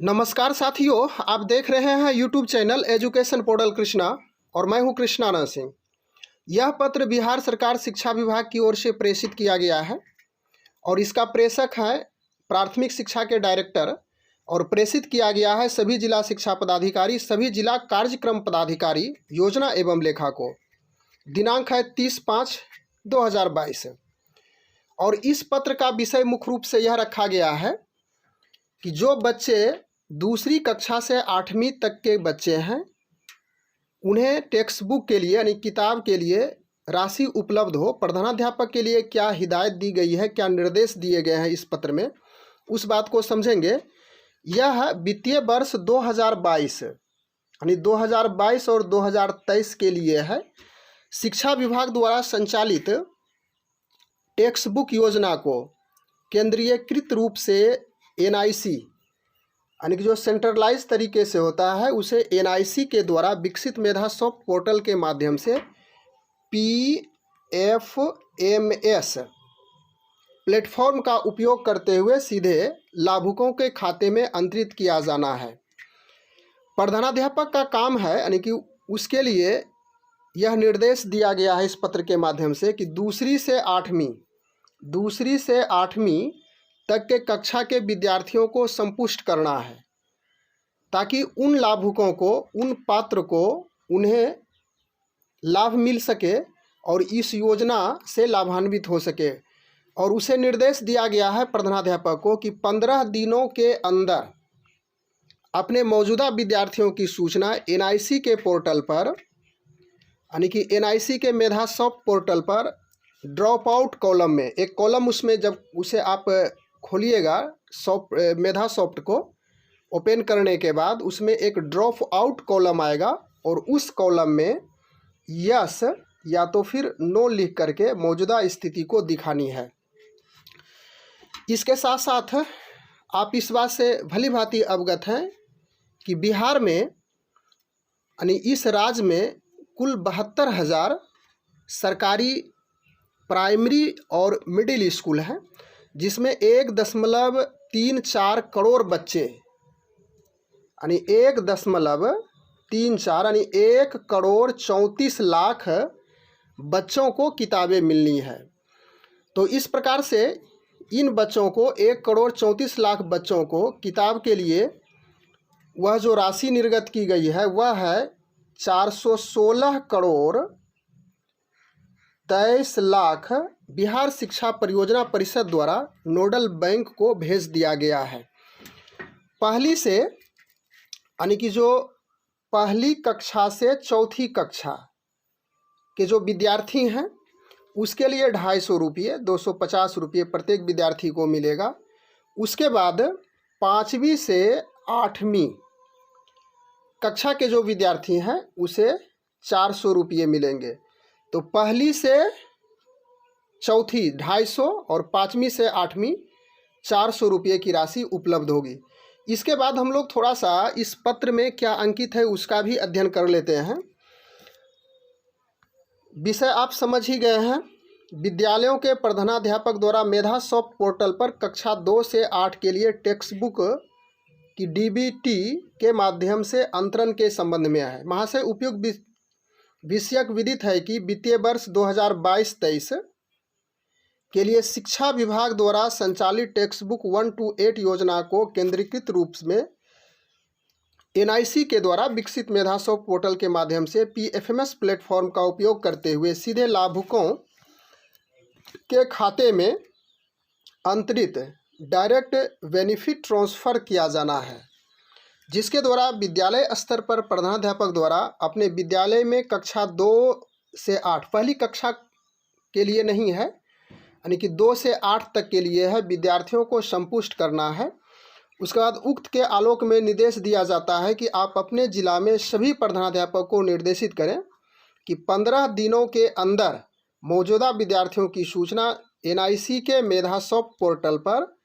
नमस्कार साथियों, आप देख रहे हैं YouTube channel education portal Krishna और मैं हूं कृष्णानंद सिंह। यह पत्र बिहार सरकार शिक्षा विभाग की ओर से प्रेषित किया गया है और इसका प्रेषक है प्राथमिक शिक्षा के डायरेक्टर और प्रेषित किया गया है सभी जिला शिक्षा पदाधिकारी, सभी जिला कार्यक्रम पदाधिकारी, योजना एवं लेखा को। दिनांक है 30/5/2022 और इस पत्र का विषय मुख्य रूप से यह रखा गया है कि जो बच्चे दूसरी कक्षा से 8वीं तक के बच्चे हैं उन्हें टेक्स्ट बुक के लिए यानी किताब के लिए राशि उपलब्ध हो। प्रधानाध्यापक के लिए क्या हिदायत दी गई है, क्या निर्देश दिए गए हैं इस पत्र में, उस बात को समझेंगे। यह वित्तीय वर्ष 2022 यानी 2022 और 2023 के लिए है। शिक्षा विभाग द्वारा संचालित टेक्स्ट बुक योजना को केंद्रीयकृत रूप से एनआईसी यानी कि जो सेंट्रलाइज तरीके से होता है उसे एनआईसी के द्वारा विकसित मेधासॉफ्ट पोर्टल के माध्यम से पीएफएमएस प्लेटफॉर्म का उपयोग करते हुए सीधे लाभुकों के खाते में अंतरित किया जाना है। प्रधानाध्यापक का काम है यानी कि उसके लिए यह निर्देश दिया गया है इस पत्र के माध्यम से कि दूसरी से आठवीं तक के कक्षा के विद्यार्थियों को संपुष्ट करना है ताकि उन लाभुकों को, उन पात्र को उन्हें लाभ मिल सके और इस योजना से लाभान्वित हो सके। और उसे निर्देश दिया गया है प्रधानाध्यापक को कि 15 दिनों के अंदर अपने मौजूदा विद्यार्थियों की सूचना एनआईसी के पोर्टल पर यानी कि एनआईसी के मेधासॉफ्ट पोर्टल पर ड्रॉप आउट कॉलम में, एक कॉलम उसमें जब उसे आप खोलिएगा मेधासॉफ्ट को ओपन करने के बाद उसमें एक ड्रॉप आउट कॉलम आएगा और उस कॉलम में यस या तो फिर नो लिख करके मौजूदा स्थिति को दिखानी है। इसके साथ साथ आप इस बात से भली भांति अवगत हैं कि बिहार में यानी इस राज्य में कुल 72,000 सरकारी प्राइमरी और मिडिल स्कूल हैं, जिसमें 1.34 करोड़ बच्चे यानी 1.34 यानी 1,34,00,000 बच्चों को किताबें मिलनी है। तो इस प्रकार से इन बच्चों को 1,34,00,000 बच्चों को किताब के लिए वह जो राशि निर्गत की गई है वह है 416,23,00,000 बिहार शिक्षा परियोजना परिषद द्वारा नोडल बैंक को भेज दिया गया है। पहली से यानी कि जो पहली कक्षा से चौथी कक्षा के जो विद्यार्थी हैं उसके लिए 250 रुपये, 250 रुपये प्रत्येक विद्यार्थी को मिलेगा। उसके बाद 5वीं से 8वीं कक्षा के जो विद्यार्थी हैं उसे 400 रुपये मिलेंगे। तो पहली से चौथी 250 और 5वीं से 8वीं 400 रुपये की राशि उपलब्ध होगी। इसके बाद हम लोग थोड़ा सा इस पत्र में क्या अंकित है उसका भी अध्ययन कर लेते हैं। विषय आप समझ ही गए हैं। विद्यालयों के प्रधानाध्यापक द्वारा मेधासॉफ्ट पोर्टल पर कक्षा 2 से 8 के लिए टेक्स्ट बुक की डीबीटी के माध्यम से अंतरण के संबंध में है। महाशय, उपयुक्त विषयक विदित है कि वित्तीय वर्ष 2022-23 के लिए शिक्षा विभाग द्वारा संचालित टेक्स्ट बुक 1 to 8 योजना को केंद्रीकृत रूप में एनआईसी के द्वारा विकसित मेधासॉफ्ट पोर्टल के माध्यम से पीएफएमएस प्लेटफॉर्म का उपयोग करते हुए सीधे लाभुकों के खाते में अंतरित डायरेक्ट बेनिफिट ट्रांसफ़र किया जाना है, जिसके द्वारा विद्यालय स्तर पर प्रधानाध्यापक द्वारा अपने विद्यालय में कक्षा 2 से 8 पहली कक्षा के लिए नहीं है यानी कि 2 से 8 तक के लिए है, विद्यार्थियों को संपुष्ट करना है। उसके बाद उक्त के आलोक में निर्देश दिया जाता है कि आप अपने जिला में सभी प्रधानाध्यापक को निर्देशित करें कि 15 दिनों के अंदर मौजूदा विद्यार्थियों की सूचना एनआईसी के मेधासॉफ्ट पोर्टल पर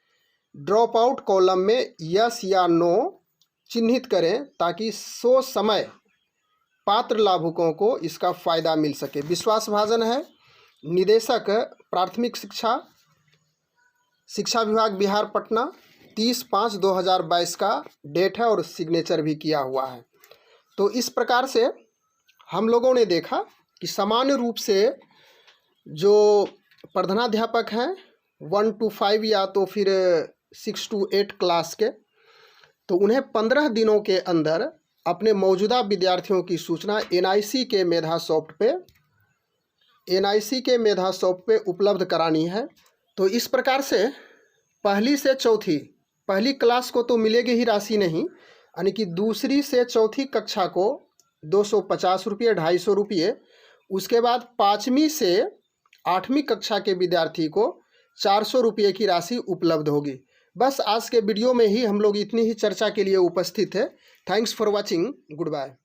ड्रॉप आउट कॉलम में यस या नो चिन्हित करें ताकि सो समय पात्र लाभुकों को इसका फ़ायदा मिल सके। विश्वासभाजन है निदेशक प्राथमिक शिक्षा विभाग बिहार पटना। 30/5/2022 का डेट है और सिग्नेचर भी किया हुआ है। तो इस प्रकार से हम लोगों ने देखा कि सामान्य रूप से जो प्रधानाध्यापक हैं 1 to 5 या तो फिर 6 to 8 क्लास के, तो उन्हें 15 दिनों के अंदर अपने मौजूदा विद्यार्थियों की सूचना NIC के मेधा सॉफ्ट पे उपलब्ध करानी है। तो इस प्रकार से पहली से चौथी, पहली क्लास को तो मिलेगी ही राशि नहीं, यानी कि दूसरी से चौथी कक्षा को 250 रुपये, 250 रुपये, उसके बाद 5वीं से 8वीं कक्षा के विद्यार्थी को 400 रुपये की राशि उपलब्ध होगी। बस आज के वीडियो में ही हम लोग इतनी ही चर्चा के लिए उपस्थित है। Thanks for watching, good bye.